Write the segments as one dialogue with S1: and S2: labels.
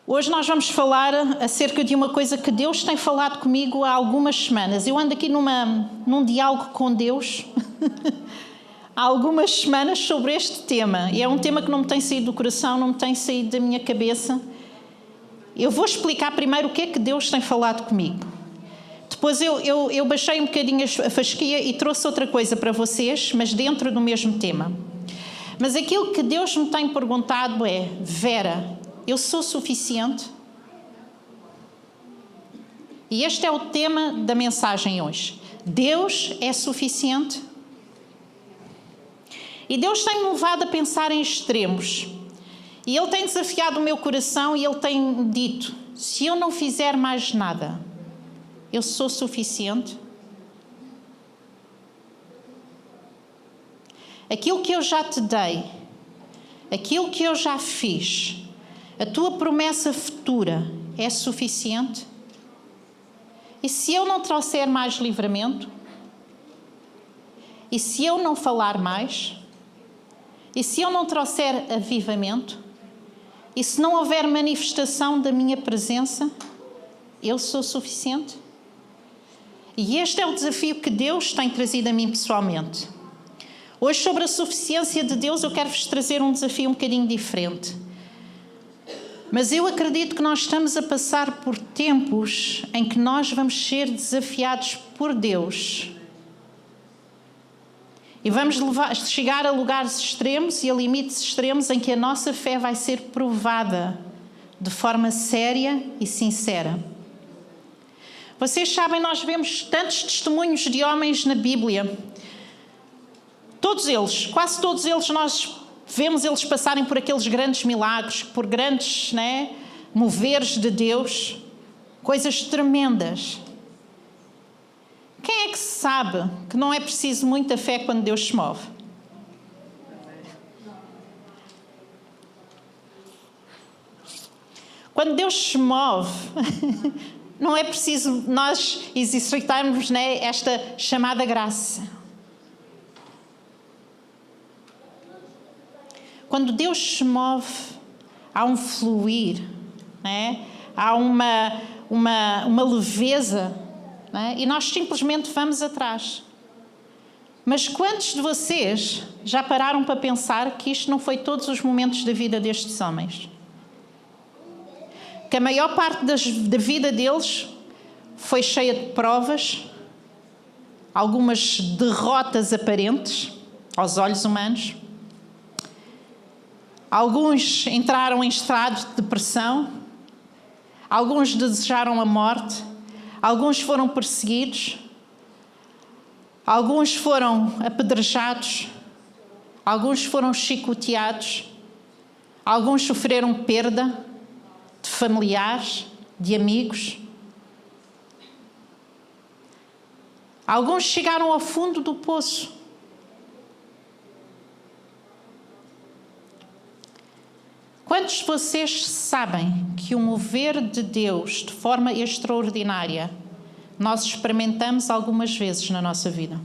S1: Hoje nós vamos falar acerca de uma coisa que Deus tem falado comigo há algumas semanas. Eu ando aqui num diálogo com Deus há algumas semanas sobre este tema. E é um tema que não me tem saído do coração, não me tem saído da minha cabeça. Eu vou explicar primeiro o que é que Deus tem falado comigo. Depois eu baixei um bocadinho a fasquia e trouxe outra coisa para vocês, mas dentro do mesmo tema. Mas aquilo que Deus me tem perguntado é: Vera, eu sou suficiente? E este é o tema da mensagem hoje. Deus é suficiente? E Deus tem-me levado a pensar em extremos. E Ele tem desafiado o meu coração e Ele tem dito: se eu não fizer mais nada, eu sou suficiente? Aquilo que eu já te dei, aquilo que eu já fiz, a tua promessa futura é suficiente? E se eu não trouxer mais livramento? E se eu não falar mais? E se eu não trouxer avivamento? E se não houver manifestação da minha presença, eu sou suficiente? E este é o desafio que Deus tem trazido a mim pessoalmente. Hoje, sobre a suficiência de Deus, eu quero-vos trazer um desafio um bocadinho diferente. Mas eu acredito que nós estamos a passar por tempos em que nós vamos ser desafiados por Deus. E vamos chegar a lugares extremos e a limites extremos em que a nossa fé vai ser provada de forma séria e sincera. Vocês sabem, nós vemos tantos testemunhos de homens na Bíblia. Todos eles, quase todos eles, nós vemos eles passarem por aqueles grandes milagres, por grandes moveres de Deus, coisas tremendas. Quem é que sabe que não é preciso muita fé quando Deus se move? Quando Deus se move, não é preciso nós exercitarmos esta chamada graça. Quando Deus se move, há um fluir, há uma leveza, e nós simplesmente vamos atrás. Mas quantos de vocês já pararam para pensar que isto não foi todos os momentos da vida destes homens? Que a maior parte da vida deles foi cheia de provas, algumas derrotas aparentes aos olhos humanos. Alguns entraram em estado de depressão, alguns desejaram a morte, alguns foram perseguidos, alguns foram apedrejados, alguns foram chicoteados, alguns sofreram perda de familiares, de amigos. Alguns chegaram ao fundo do poço. Quantos de vocês sabem que o mover de Deus de forma extraordinária nós experimentamos algumas vezes na nossa vida?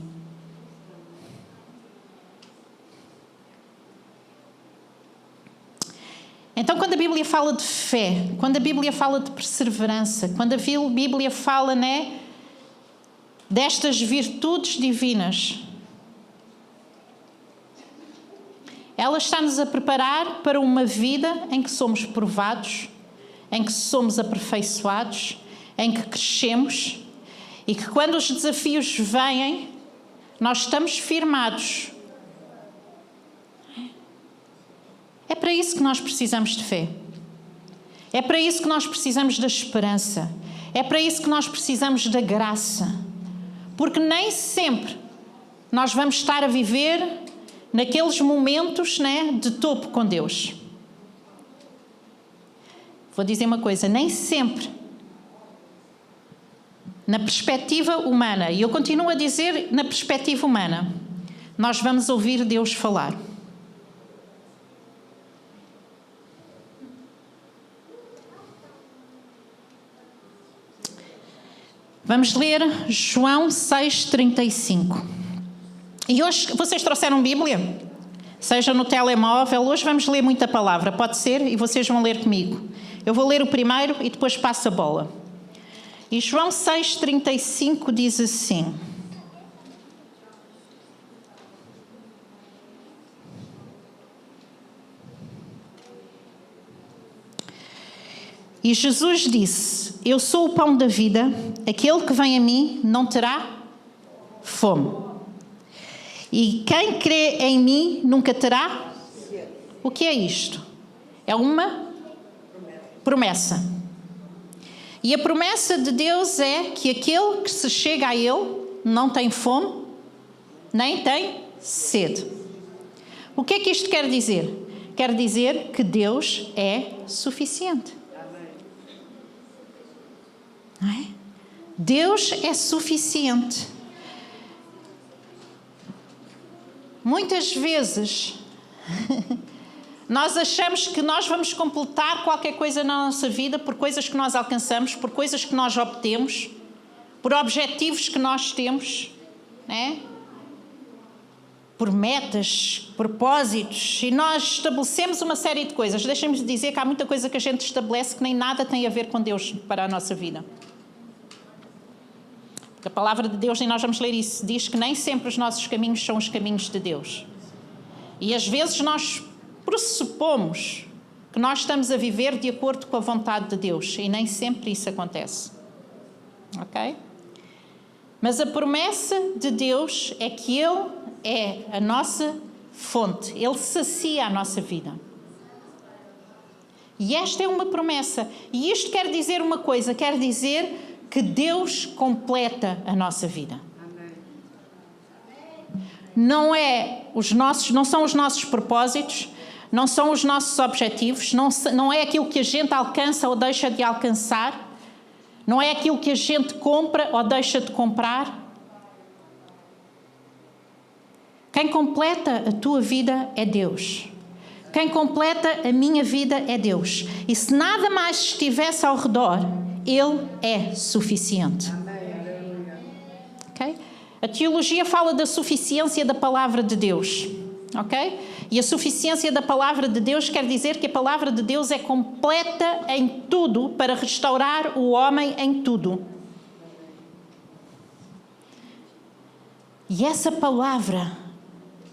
S1: Então, quando a Bíblia fala de fé, quando a Bíblia fala de perseverança, quando a Bíblia fala, destas virtudes divinas, ela está-nos a preparar para uma vida em que somos provados, em que somos aperfeiçoados, em que crescemos e que quando os desafios vêm, nós estamos firmados. É para isso que nós precisamos de fé. É para isso que nós precisamos da esperança. É para isso que nós precisamos da graça. Porque nem sempre nós vamos estar a viver naqueles momentos de topo com Deus. Vou dizer uma coisa: nem sempre, na perspectiva humana, e eu continuo a dizer na perspectiva humana, nós vamos ouvir Deus falar. Vamos ler João 6,35. E hoje, vocês trouxeram Bíblia? Seja no telemóvel, hoje vamos ler muita palavra, pode ser? E vocês vão ler comigo. Eu vou ler o primeiro e depois passo a bola. E João 6,35 diz assim: E Jesus disse: Eu sou o pão da vida, aquele que vem a mim não terá fome. E quem crê em mim nunca terá. O que é isto? É uma promessa. E a promessa de Deus é que aquele que se chega a Ele não tem fome, nem tem sede. O que é que isto quer dizer? Quer dizer que Deus é suficiente. Não é? Deus é suficiente. Muitas vezes nós achamos que nós vamos completar qualquer coisa na nossa vida por coisas que nós alcançamos, por coisas que nós obtemos, por objetivos que nós temos, né? Por metas, propósitos, e nós estabelecemos uma série de coisas. Deixem-me dizer que há muita coisa que a gente estabelece que nem nada tem a ver com Deus para a nossa vida. Porque a palavra de Deus, e nós vamos ler isso, diz que nem sempre os nossos caminhos são os caminhos de Deus. E às vezes nós pressupomos que nós estamos a viver de acordo com a vontade de Deus, e nem sempre isso acontece. Ok? Mas a promessa de Deus é que Ele é a nossa fonte, Ele sacia a nossa vida. E esta é uma promessa. E isto quer dizer uma coisa, quer dizer que Deus completa a nossa vida. Não são os nossos propósitos, não são os nossos objetivos, não é aquilo que a gente alcança ou deixa de alcançar, não é aquilo que a gente compra ou deixa de comprar. Quem completa a tua vida é Deus. Quem completa a minha vida é Deus. E se nada mais estivesse ao redor, Ele é suficiente. Okay? A teologia fala da suficiência da palavra de Deus. Okay? E a suficiência da palavra de Deus quer dizer que a palavra de Deus é completa em tudo para restaurar o homem em tudo. E essa palavra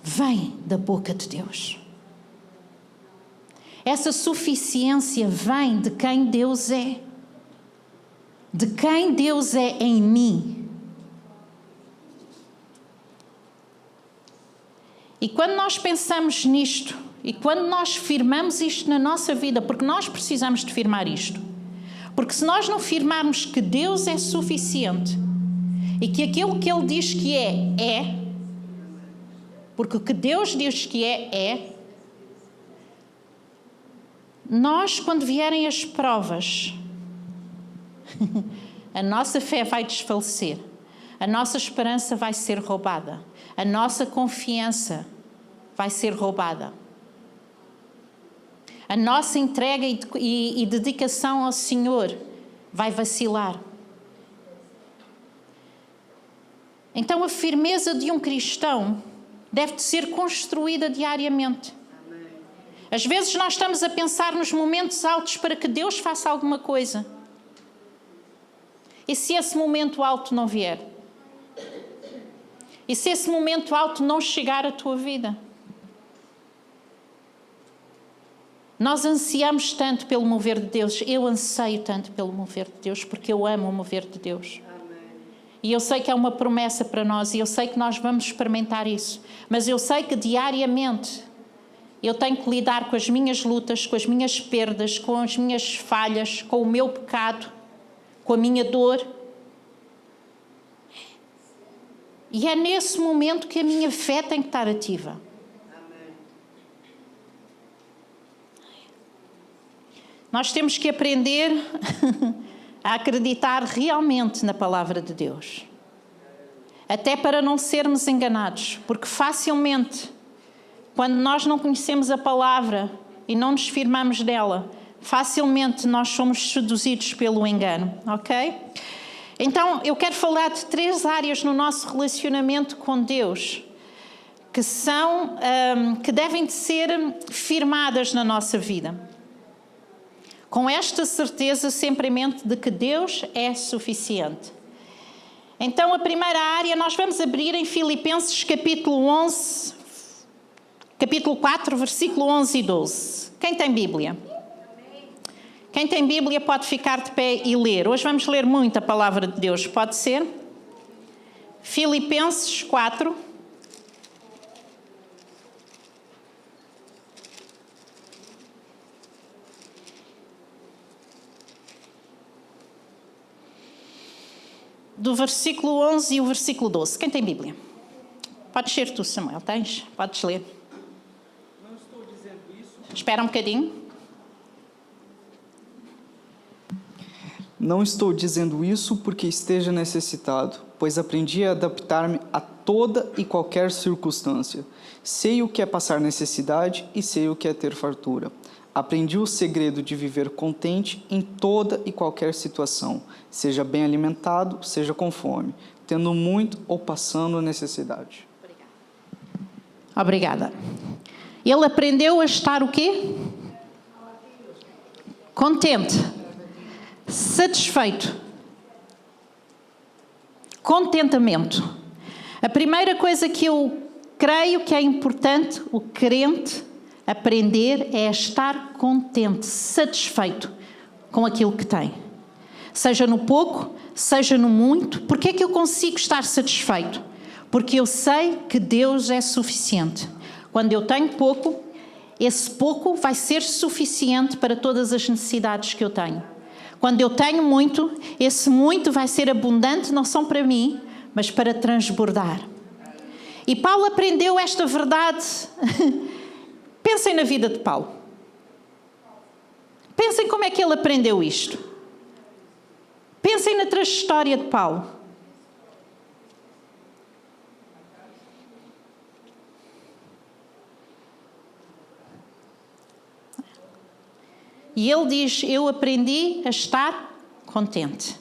S1: vem da boca de Deus. Essa suficiência vem de quem Deus é. De quem Deus é em mim. E quando nós pensamos nisto, e quando nós firmamos isto na nossa vida, porque nós precisamos de firmar isto, porque se nós não firmarmos que Deus é suficiente, e que aquilo que Ele diz que é, porque o que Deus diz que é, nós, quando vierem as provas, a nossa fé vai desfalecer, a nossa esperança vai ser roubada, a nossa confiança vai ser roubada, a nossa entrega e dedicação ao Senhor vai vacilar. Então a firmeza de um cristão deve ser construída diariamente. Às vezes nós estamos a pensar nos momentos altos para que Deus faça alguma coisa. E se esse momento alto não vier? E se esse momento alto não chegar à tua vida? Nós ansiamos tanto pelo mover de Deus. Eu anseio tanto pelo mover de Deus, porque eu amo o mover de Deus. E eu sei que é uma promessa para nós, e eu sei que nós vamos experimentar isso. Mas eu sei que diariamente eu tenho que lidar com as minhas lutas, com as minhas perdas, com as minhas falhas, com o meu pecado, com a minha dor. E é nesse momento que a minha fé tem que estar ativa. Nós temos que aprender a acreditar realmente na palavra de Deus. Até para não sermos enganados, porque facilmente, quando nós não conhecemos a palavra e não nos firmamos dela, facilmente nós somos seduzidos pelo engano, ok? Então, eu quero falar de 3 áreas no nosso relacionamento com Deus que devem de ser firmadas na nossa vida. com esta certeza sempre em mente de que Deus é suficiente. Então, a primeira área, nós vamos abrir em Filipenses capítulo 4, versículo 11 e 12. Quem tem Bíblia? Quem tem Bíblia pode ficar de pé e ler. Hoje vamos ler muito a palavra de Deus, pode ser? Filipenses 4. Do versículo 11 e o versículo 12. Quem tem Bíblia? Podes ser tu, Samuel, tens? Podes ler.
S2: Não estou dizendo isso.
S1: Espera um bocadinho.
S2: Não estou dizendo isso porque esteja necessitado, pois aprendi a adaptar-me a toda e qualquer circunstância. Sei o que é passar necessidade e sei o que é ter fartura. Aprendi o segredo de viver contente em toda e qualquer situação, seja bem alimentado, seja com fome, tendo muito ou passando necessidade.
S1: Obrigada. Ele aprendeu a estar o quê? Contente. Satisfeito. Contentamento. A primeira coisa que eu creio que é importante o crente aprender é estar contente, satisfeito com aquilo que tem. Seja no pouco, seja no muito. Porque é que eu consigo estar satisfeito? Porque eu sei que Deus é suficiente. Quando eu tenho pouco, esse pouco vai ser suficiente para todas as necessidades que eu tenho. Quando eu tenho muito, esse muito vai ser abundante, não só para mim, mas para transbordar. E Paulo aprendeu esta verdade. Pensem na vida de Paulo. Pensem como é que ele aprendeu isto. Pensem na trajetória de Paulo. E ele diz, eu aprendi a estar contente.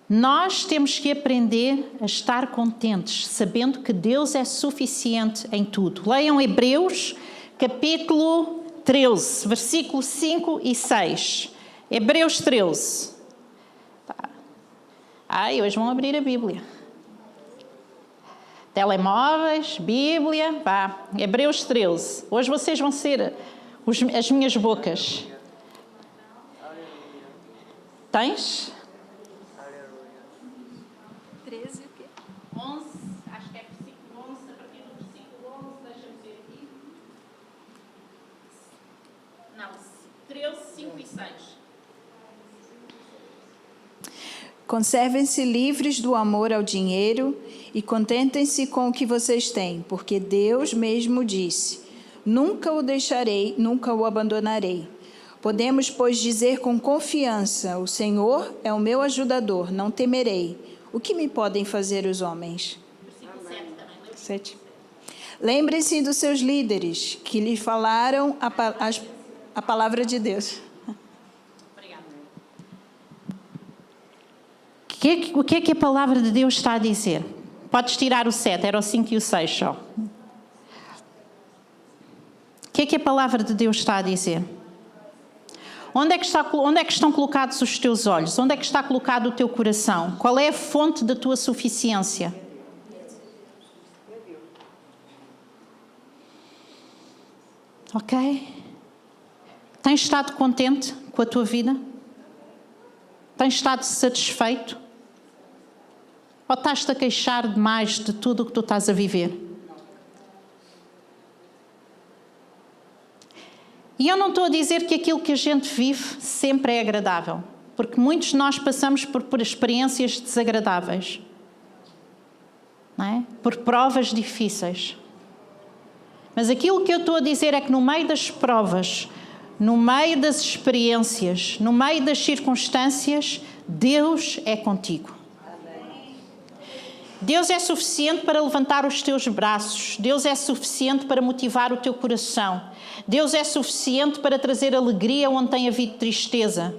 S1: Nós temos que aprender a estar contentes, sabendo que Deus é suficiente em tudo. Leiam Hebreus, capítulo 13, versículos 5 e 6. Hebreus 13. Hoje vão abrir a Bíblia. Telemóveis, Bíblia, Hebreus 13. Hoje vocês vão ser as minhas bocas. Tens?
S3: 13 o quê?
S1: 11, acho que é versículo 11, a partir do versículo 11, deixa-me ver aqui. Não, 13, 5 e 6.
S3: Conservem-se livres do amor ao dinheiro e contentem-se com o que vocês têm, porque Deus mesmo disse: nunca o deixarei, nunca o abandonarei. Podemos, pois, dizer com confiança: o Senhor é o meu ajudador, não temerei. O que me podem fazer os homens?
S1: Versículo 7 também.
S3: 7. Lembrem-se dos seus líderes, que lhe falaram a palavra de Deus.
S1: Obrigada. O que é que a palavra de Deus está a dizer? Podes tirar o 7, era o 5 e o 6 só. O que é que a palavra de Deus está a dizer? Onde é que estão colocados os teus olhos? Onde é que está colocado o teu coração? Qual é a fonte da tua suficiência? Ok? Tens estado contente com a tua vida? Tens estado satisfeito? Ou estás-te a queixar demais de tudo o que tu estás a viver? E eu não estou a dizer que aquilo que a gente vive sempre é agradável, porque muitos de nós passamos por experiências desagradáveis, não é? Por provas difíceis. Mas aquilo que eu estou a dizer é que no meio das provas, no meio das experiências, no meio das circunstâncias, Deus é contigo. Deus é suficiente para levantar os teus braços. Deus é suficiente para motivar o teu coração. Deus é suficiente para trazer alegria onde tem havido tristeza.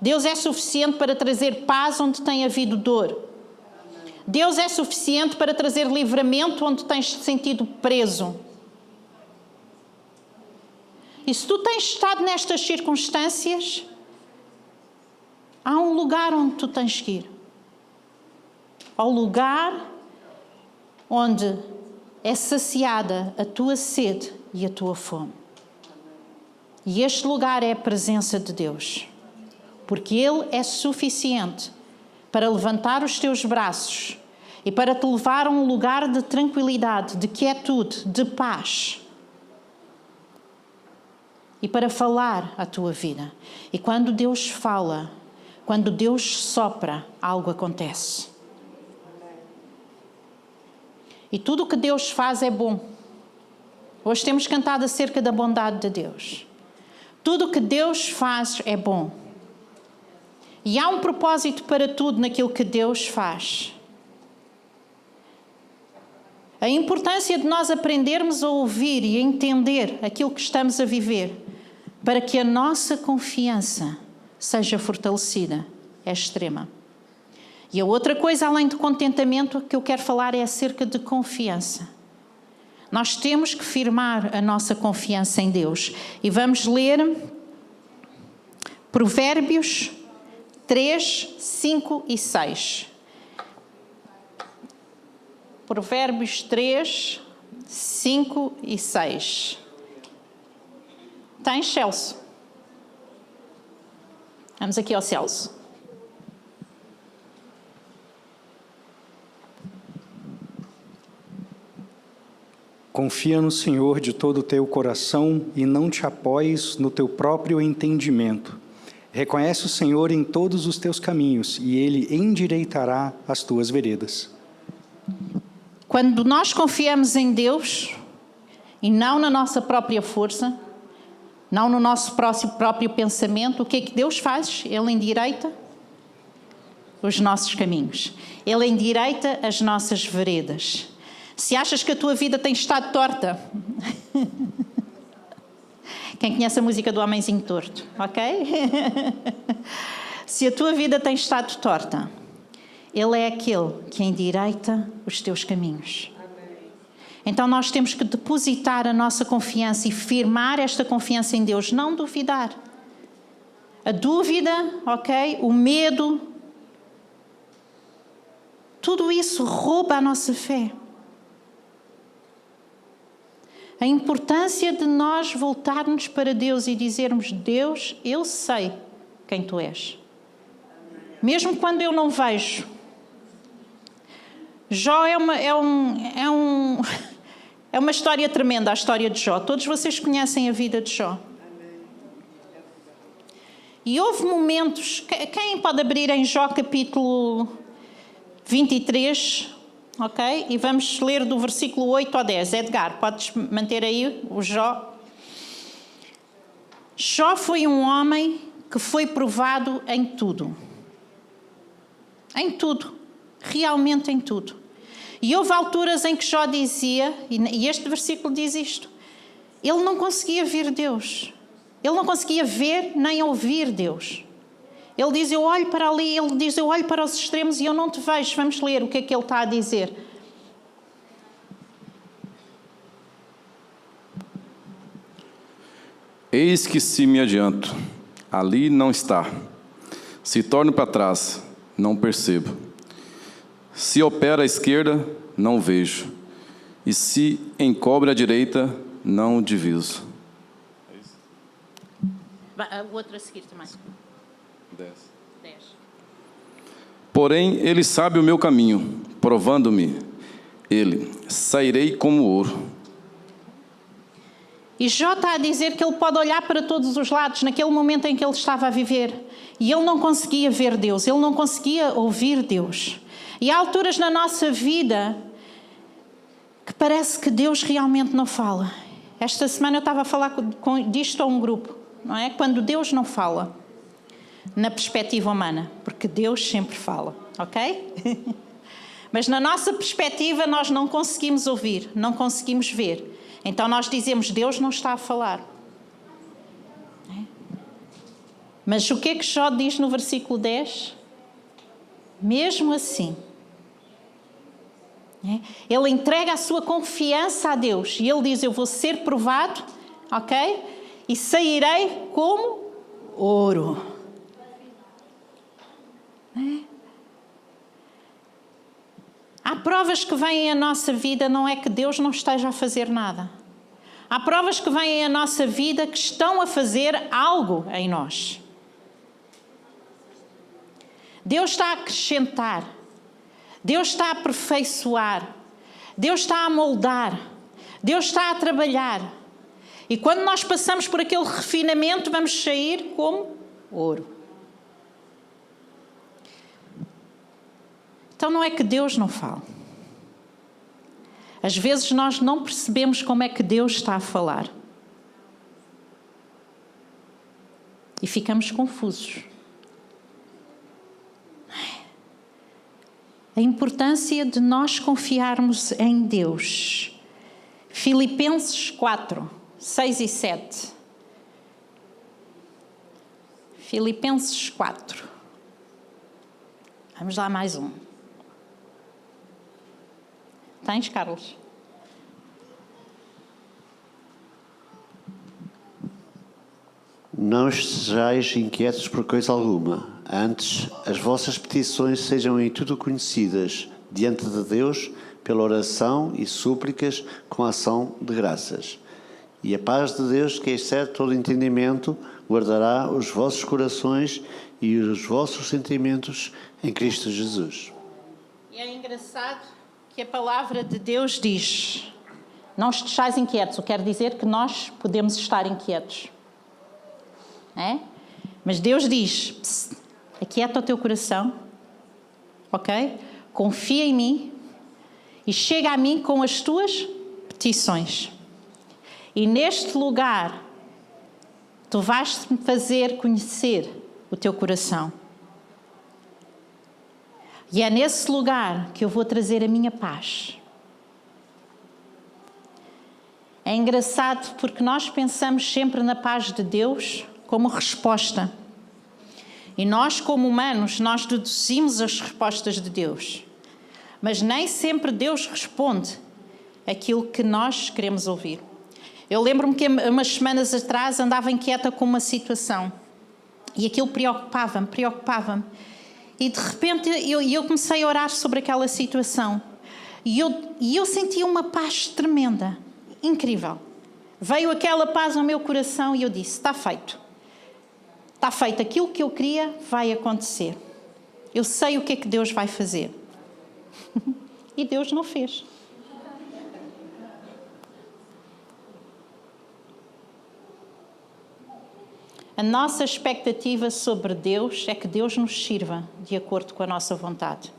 S1: Deus é suficiente para trazer paz onde tem havido dor. Deus é suficiente para trazer livramento onde tens te sentido preso. E se tu tens estado nestas circunstâncias, há um lugar onde tu tens que ir. Ao lugar onde é saciada a tua sede e a tua fome. E este lugar é a presença de Deus. Porque Ele é suficiente para levantar os teus braços e para te levar a um lugar de tranquilidade, de quietude, de paz. E para falar a tua vida. E quando Deus fala, quando Deus sopra, algo acontece. E tudo o que Deus faz é bom. Hoje temos cantado acerca da bondade de Deus. Tudo o que Deus faz é bom. E há um propósito para tudo naquilo que Deus faz. A importância de nós aprendermos a ouvir e a entender aquilo que estamos a viver, para que a nossa confiança seja fortalecida, é extrema. E a outra coisa, além de contentamento, que eu quero falar é acerca de confiança. Nós temos que firmar a nossa confiança em Deus. E vamos ler Provérbios 3, 5 e 6. Provérbios 3, 5 e 6. Tens, Celso? Vamos aqui ao Celso.
S4: Confia no Senhor de todo o teu coração e não te apoies no teu próprio entendimento. Reconhece o Senhor em todos os teus caminhos e Ele endireitará as tuas veredas.
S1: Quando nós confiamos em Deus e não na nossa própria força, não no nosso próprio pensamento, o que é que Deus faz? Ele endireita os nossos caminhos. Ele endireita as nossas veredas. Se achas que a tua vida tem estado torta, quem conhece a música do Homenzinho Torto, ok? Se a tua vida tem estado torta, Ele é aquele que endireita os teus caminhos. Então nós temos que depositar a nossa confiança e firmar esta confiança em Deus, não duvidar. A dúvida, ok? O medo, tudo isso rouba a nossa fé. A importância de nós voltarmos para Deus e dizermos: Deus, eu sei quem Tu és. Mesmo quando eu não vejo. Jó é uma história tremenda, a história de Jó. Todos vocês conhecem a vida de Jó. E houve momentos... Quem pode abrir em Jó capítulo 23... Ok? E vamos ler do versículo 8 ao 10. Edgar, podes manter aí o Jó. Jó foi um homem que foi provado em tudo. Em tudo. Realmente em tudo. E houve alturas em que Jó dizia, e este versículo diz isto, ele não conseguia ver Deus. Ele não conseguia ver nem ouvir Deus. Ele diz: eu olho para ali, ele diz: eu olho para os extremos e eu não te vejo. Vamos ler o que é que ele está a dizer.
S5: Eis que se me adianto, ali não está. Se torno para trás, não percebo. Se opera à esquerda, não vejo. E se encobre à direita, não diviso.
S1: O outro a seguir também.
S5: 10. Porém, ele sabe o meu caminho, provando-me. Ele, sairei como ouro.
S1: E Jó está a dizer que ele pode olhar para todos os lados, naquele momento em que ele estava a viver. E ele não conseguia ver Deus, ele não conseguia ouvir Deus. E há alturas na nossa vida que parece que Deus realmente não fala. Esta semana eu estava a falar disto a um grupo, não é? Quando Deus não fala. Na perspectiva humana, porque Deus sempre fala, ok? Mas na nossa perspectiva nós não conseguimos ouvir, não conseguimos ver. Então nós dizemos: Deus não está a falar. Mas o que é que Jó diz no versículo 10? Mesmo assim, ele entrega a sua confiança a Deus e ele diz: eu vou ser provado, ok? e sairei como ouro. Há provas que vêm à nossa vida, não é que Deus não esteja a fazer nada. Há provas que vêm à nossa vida que estão a fazer algo em nós. Deus está a acrescentar. Deus está a aperfeiçoar. Deus está a moldar. Deus está a trabalhar. E quando nós passamos por aquele refinamento, vamos sair como ouro. Então não é que Deus não fala. Às vezes nós não percebemos como é que Deus está a falar. E ficamos confusos. A importância de nós confiarmos em Deus. Filipenses 4, 6 e 7. Filipenses 4. Vamos lá mais um. Tens, Carlos?
S6: Não estejais inquietos por coisa alguma. Antes, as vossas petições sejam em tudo conhecidas diante de Deus pela oração e súplicas com ação de graças. E a paz de Deus, que excede todo entendimento, guardará os vossos corações e os vossos sentimentos em Cristo Jesus.
S1: E é engraçado que a palavra de Deus diz: não estejais inquietos. O que quer dizer que nós podemos estar inquietos. É? Mas Deus diz: aquieta o teu coração, ok? Confia em mim e chega a mim com as tuas petições. E neste lugar, tu vais-me fazer conhecer o teu coração. E é nesse lugar que eu vou trazer a minha paz. É engraçado porque nós pensamos sempre na paz de Deus como resposta. E nós, como humanos, nós deduzimos as respostas de Deus. Mas nem sempre Deus responde aquilo que nós queremos ouvir. Eu lembro-me que umas semanas atrás andava inquieta com uma situação. E aquilo preocupava-me. E de repente eu comecei a orar sobre aquela situação. E eu senti uma paz tremenda, incrível. Veio aquela paz ao meu coração e eu disse: está feito. Está feito, aquilo que eu queria vai acontecer. Eu sei o que é que Deus vai fazer. E Deus não fez. A nossa expectativa sobre Deus é que Deus nos sirva de acordo com a nossa vontade.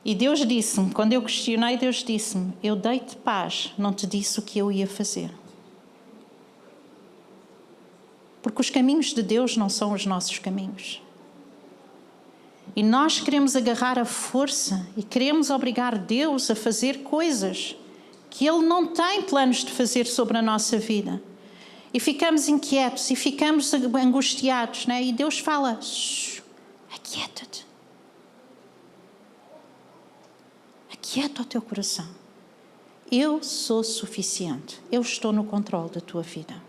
S1: E Deus disse-me, quando eu questionei, Deus disse-me: eu dei-te paz, não te disse o que eu ia fazer. Porque os caminhos de Deus não são os nossos caminhos. E nós queremos agarrar a força e queremos obrigar Deus a fazer coisas que Ele não tem planos de fazer sobre a nossa vida. E ficamos inquietos e ficamos angustiados, né? E Deus fala: aquieta-te. Aquieta o teu coração. Eu sou suficiente. Eu estou no controle da tua vida.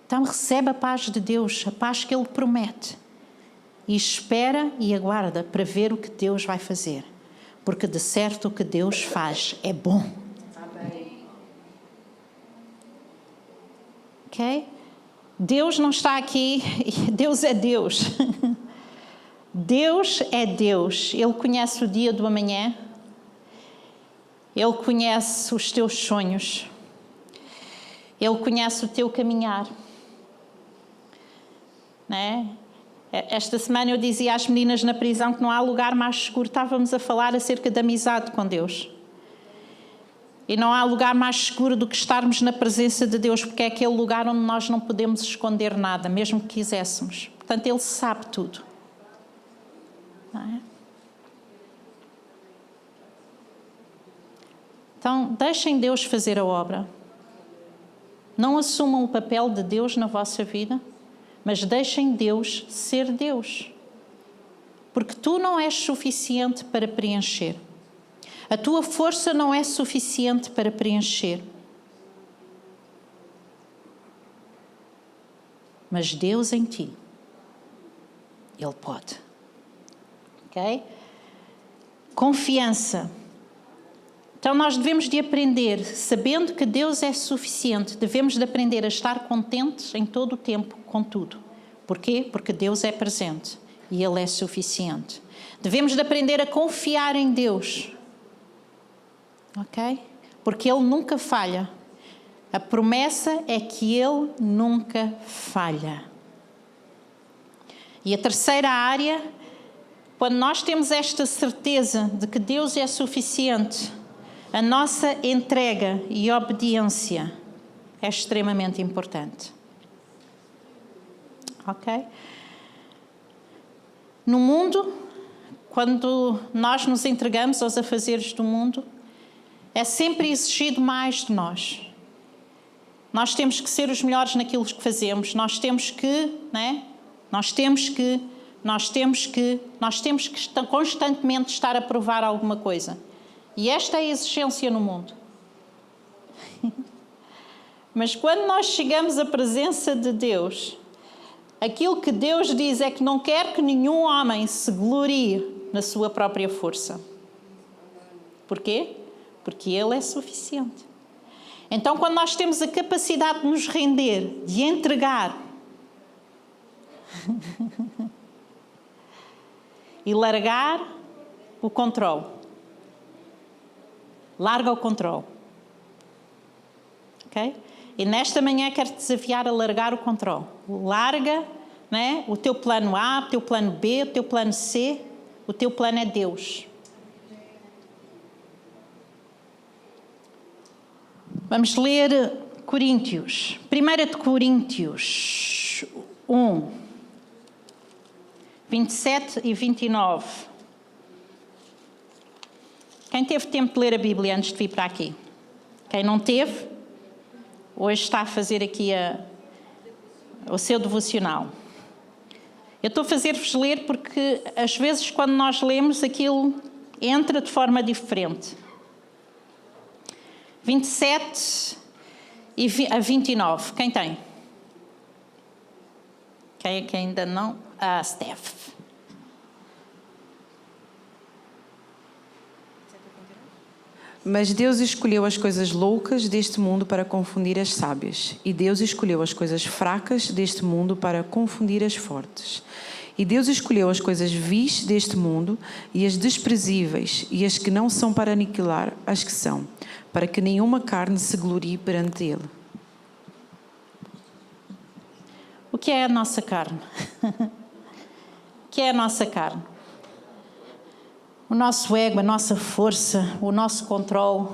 S1: Então recebe a paz de Deus, a paz que Ele promete. E espera e aguarda para ver o que Deus vai fazer. Porque de certo o que Deus faz é bom. Amém. Ok? Deus não está aqui, Deus é Deus. Deus é Deus. Ele conhece o dia do amanhã. Ele conhece os teus sonhos. Ele conhece o teu caminhar. Não é? Esta semana eu dizia às meninas na prisão que não há lugar mais seguro. Estávamos a falar acerca da amizade com Deus. E não há lugar mais seguro do que estarmos na presença de Deus, porque é aquele lugar onde nós não podemos esconder nada, mesmo que quiséssemos. Portanto, Ele sabe tudo. Não é? Então, deixem Deus fazer a obra. Não assumam o papel de Deus na vossa vida, mas deixem Deus ser Deus. Porque tu não és suficiente para preencher. A tua força não é suficiente para preencher. Mas Deus em ti, Ele pode. Ok? Confiança. Então nós devemos de aprender, sabendo que Deus é suficiente, devemos de aprender a estar contentes em todo o tempo com tudo. Porquê? Porque Deus é presente e Ele é suficiente. Devemos de aprender a confiar em Deus. Ok? Porque Ele nunca falha. A promessa é que Ele nunca falha. E a terceira área, quando nós temos esta certeza de que Deus é suficiente, a nossa entrega e obediência é extremamente importante. Ok? No mundo, quando nós nos entregamos aos afazeres do mundo, é sempre exigido mais de nós. Nós temos que ser os melhores naquilo que fazemos. Nós temos que constantemente estar a provar alguma coisa. E esta é a exigência no mundo. Mas quando nós chegamos à presença de Deus, aquilo que Deus diz é que não quer que nenhum homem se glorie na sua própria força. Porquê? Porque Ele é suficiente. Então, quando nós temos a capacidade de nos render, de entregar e largar o controle. Larga o controle. Ok? E nesta manhã quero te desafiar a largar o controle. Larga, né, o teu plano A, o teu plano B, o teu plano C. O teu plano é Deus. Vamos ler Coríntios. 1 de Coríntios 1, 27 e 29. Quem teve tempo de ler a Bíblia antes de vir para aqui? Quem não teve, hoje está a fazer aqui o seu devocional. Eu estou a fazer-vos ler porque, às vezes, quando nós lemos, aquilo entra de forma diferente. 27 a 29. Quem tem? Quem ainda não? Ah, Steph.
S7: Mas Deus escolheu as coisas loucas deste mundo para confundir as sábias. E Deus escolheu as coisas fracas deste mundo para confundir as fortes. E Deus escolheu as coisas vis deste mundo e as desprezíveis e as que não são para aniquilar as que são, para que nenhuma carne se glorie perante Ele.
S1: O que é a nossa carne? O que é a nossa carne? O nosso ego, a nossa força, o nosso controle,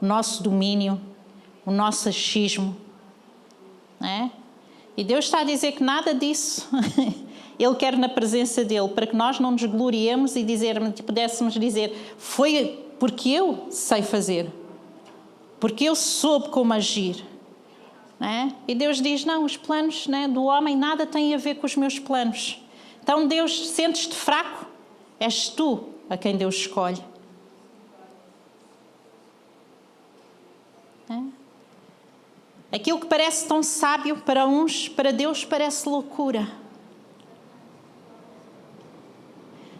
S1: o nosso domínio, o nosso achismo. Não é? E Deus está a dizer que nada disso Ele quer na presença dEle, para que nós não nos gloriemos e pudéssemos dizer, foi porque eu sei fazer, porque eu soube como agir. Não é? E Deus diz, não, os planos, não é, do homem nada têm a ver com os meus planos. Então Deus, sentes-te fraco? És tu a quem Deus escolhe. É? Aquilo que parece tão sábio para uns, para Deus parece loucura.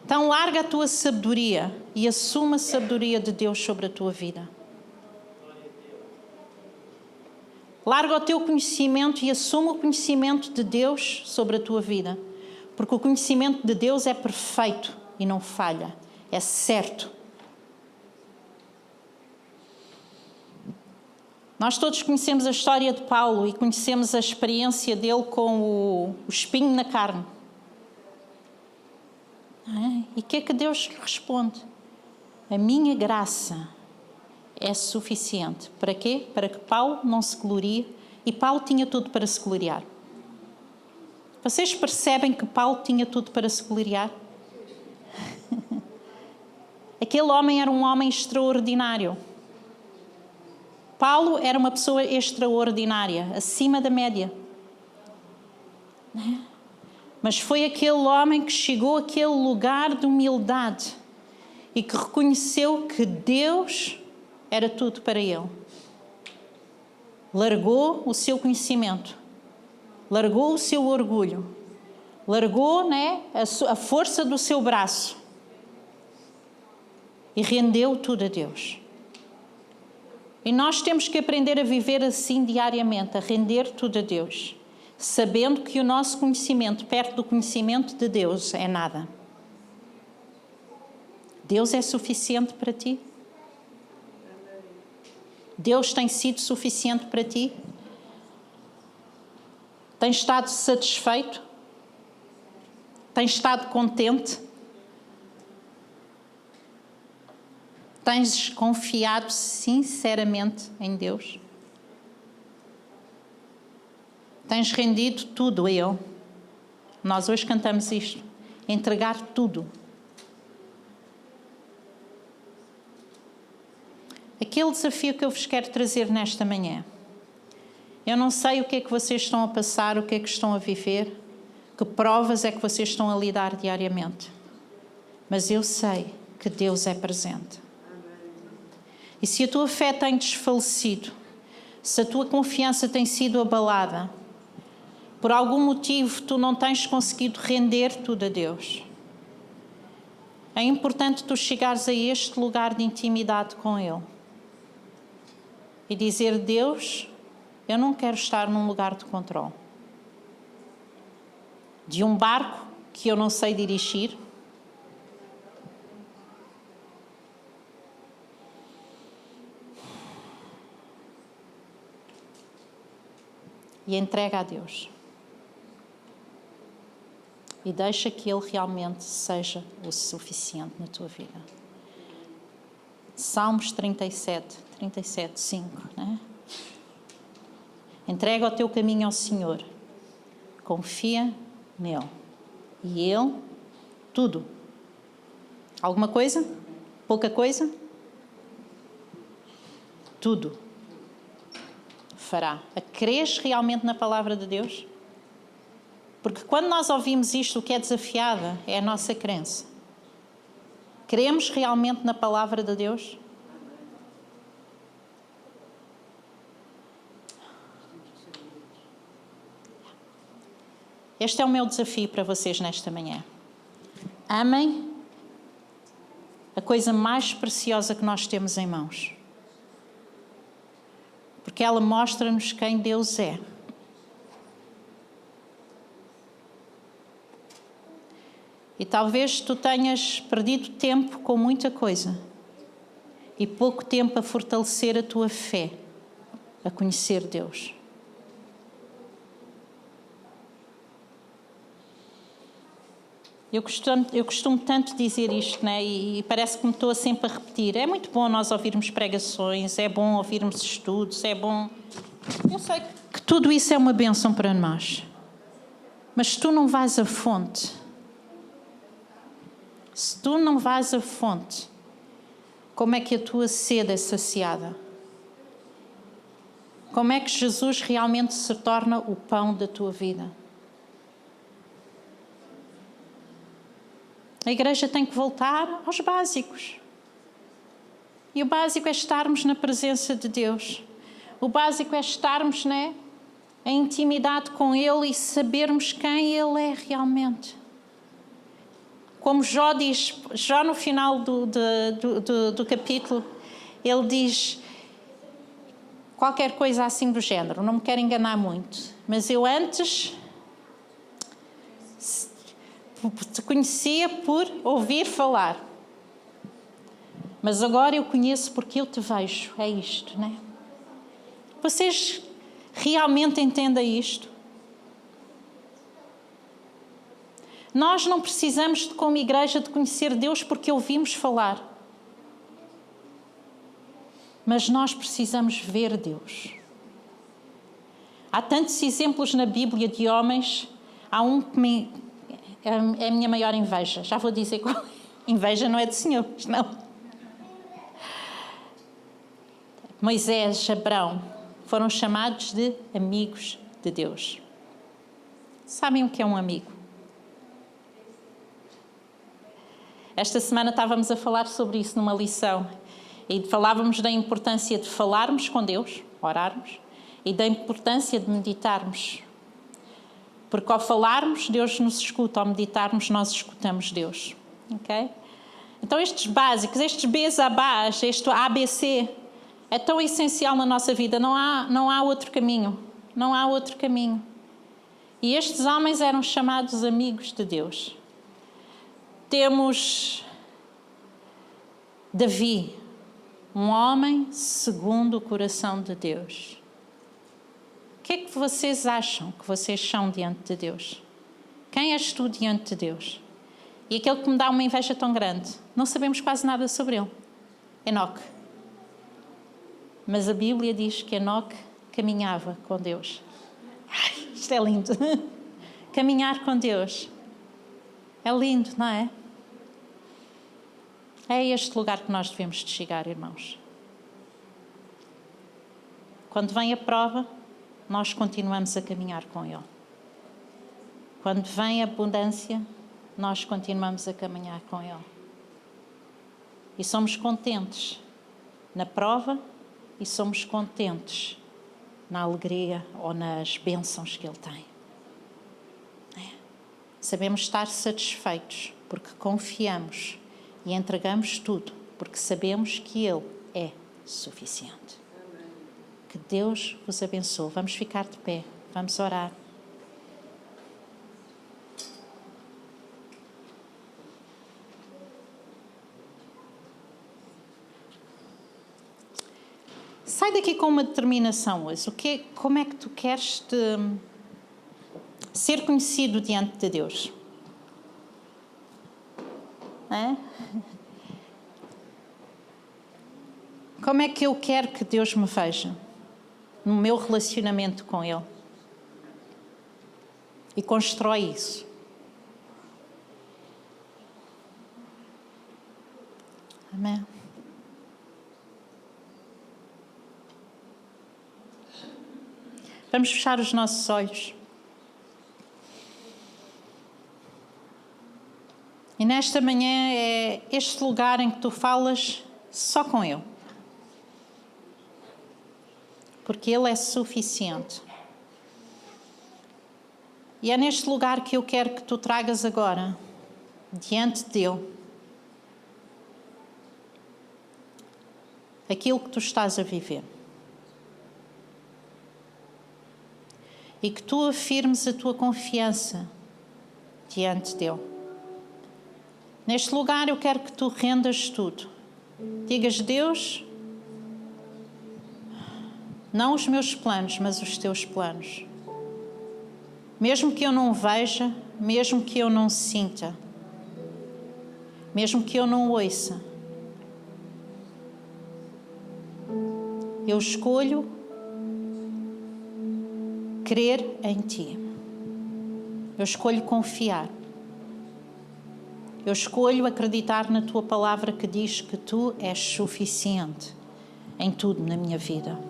S1: Então larga a tua sabedoria e assume a sabedoria de Deus sobre a tua vida. Larga o teu conhecimento e assume o conhecimento de Deus sobre a tua vida. Porque o conhecimento de Deus é perfeito e não falha. É certo. Nós todos conhecemos a história de Paulo e conhecemos a experiência dele com o espinho na carne. E o que é que Deus lhe responde? A minha graça é suficiente. Para quê? Para que Paulo não se glorie. E Paulo tinha tudo para se gloriar. Vocês percebem que Paulo tinha tudo para se gloriar? Aquele homem era um homem extraordinário. Paulo era uma pessoa extraordinária, acima da média. Mas foi aquele homem que chegou àquele lugar de humildade e que reconheceu que Deus era tudo para ele. Largou o seu conhecimento, largou o seu orgulho, largou, né, a força do seu braço e rendeu tudo a Deus. E nós temos que aprender a viver assim diariamente, a render tudo a Deus, sabendo que o nosso conhecimento, perto do conhecimento de Deus, é nada. Deus é suficiente para ti? Deus tem sido suficiente para ti? Tens estado satisfeito? Tens estado contente? Tens confiado sinceramente em Deus? Tens rendido tudo a Ele? Nós hoje cantamos isto. Entregar tudo. Aquele desafio que eu vos quero trazer nesta manhã. Eu não sei o que é que vocês estão a passar, o que é que estão a viver, que provas é que vocês estão a lidar diariamente. Mas eu sei que Deus é presente. E se a tua fé tem desfalecido, se a tua confiança tem sido abalada, por algum motivo tu não tens conseguido render tudo a Deus, é importante tu chegares a este lugar de intimidade com Ele e dizer: Deus, eu não quero estar num lugar de controle, de um barco que eu não sei dirigir, e entrega a Deus. E deixa que Ele realmente seja o suficiente na tua vida. Salmos 37, 5, né? Entrega o teu caminho ao Senhor. Confia nele. E Ele, tudo. Alguma coisa? Pouca coisa? Tudo fará. Crês realmente na palavra de Deus? Porque quando nós ouvimos isto, o que é desafiada é a nossa crença. Cremos realmente na palavra de Deus? Este é o meu desafio para vocês nesta manhã. Amem a coisa mais preciosa que nós temos em mãos. Porque ela mostra-nos quem Deus é. E talvez tu tenhas perdido tempo com muita coisa e pouco tempo a fortalecer a tua fé, a conhecer Deus. Eu costumo tanto dizer isto, né? E parece que me estou sempre a repetir. É muito bom nós ouvirmos pregações, é bom ouvirmos estudos, é bom... Eu sei que tudo isso é uma bênção para nós. Mas se tu não vais à fonte, como é que a tua sede é saciada? Como é que Jesus realmente se torna o pão da tua vida? A igreja tem que voltar aos básicos. E o básico é estarmos na presença de Deus. O básico é estarmos, né, em intimidade com Ele e sabermos quem Ele é realmente. Como Jó diz, Jó no final do capítulo, ele diz qualquer coisa assim do género, não me quero enganar muito, mas eu antes te conhecia por ouvir falar, mas agora eu conheço porque eu te vejo. É isto, né? Vocês realmente entendem isto? Nós não precisamos, como igreja, de conhecer Deus porque ouvimos falar. Mas nós precisamos ver Deus. Há tantos exemplos na Bíblia de homens. Há um que é a minha maior inveja. Já vou dizer qual. Inveja não é de senhores, não. Moisés, Abraão, foram chamados de amigos de Deus. Sabem o que é um amigo? Esta semana estávamos a falar sobre isso numa lição e falávamos da importância de falarmos com Deus, orarmos, e da importância de meditarmos. Porque ao falarmos, Deus nos escuta, ao meditarmos, nós escutamos Deus. Ok? Então estes básicos, estes B's a B's, este ABC, é tão essencial na nossa vida, não há outro caminho. Não há outro caminho. E estes homens eram chamados amigos de Deus. Temos Davi, um homem segundo o coração de Deus. O que é que vocês acham que vocês são diante de Deus? Quem és tu diante de Deus? E aquele que me dá uma inveja tão grande, não sabemos quase nada sobre ele. Enoque. Mas a Bíblia diz que Enoque caminhava com Deus. Ai, isto é lindo. Caminhar com Deus. É lindo, não é? É a este lugar que nós devemos de chegar, irmãos. Quando vem a prova, nós continuamos a caminhar com Ele. Quando vem a abundância, nós continuamos a caminhar com Ele. E somos contentes na prova e somos contentes na alegria ou nas bênçãos que Ele tem. Sabemos estar satisfeitos porque confiamos e entregamos tudo porque sabemos que Ele é suficiente. Que Deus vos abençoe. Vamos ficar de pé, vamos orar. Sai daqui com uma determinação hoje. Como é que tu queres ser conhecido diante de Deus? É? Como é que eu quero que Deus me veja no meu relacionamento com Ele? E constrói isso. Amém. Vamos fechar os nossos olhos. E nesta manhã é este lugar em que tu falas só com Ele. Porque Ele é suficiente. E é neste lugar que eu quero que tu tragas agora, diante dEle, aquilo que tu estás a viver. E que tu afirmes a tua confiança diante dEle. Neste lugar eu quero que tu rendas tudo. Digas, Deus, não os meus planos, mas os teus planos. Mesmo que eu não veja, mesmo que eu não sinta, mesmo que eu não ouça, eu escolho crer em Ti. Eu escolho confiar. Eu escolho acreditar na Tua palavra que diz que Tu és suficiente em tudo na minha vida.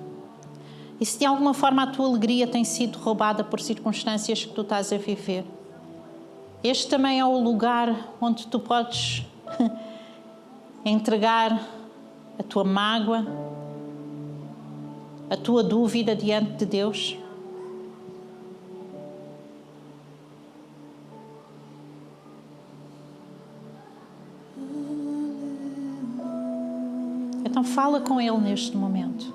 S1: E se de alguma forma a Tua alegria tem sido roubada por circunstâncias que Tu estás a viver, este também é o lugar onde Tu podes entregar a Tua mágoa, a Tua dúvida diante de Deus. Então fala com Ele neste momento.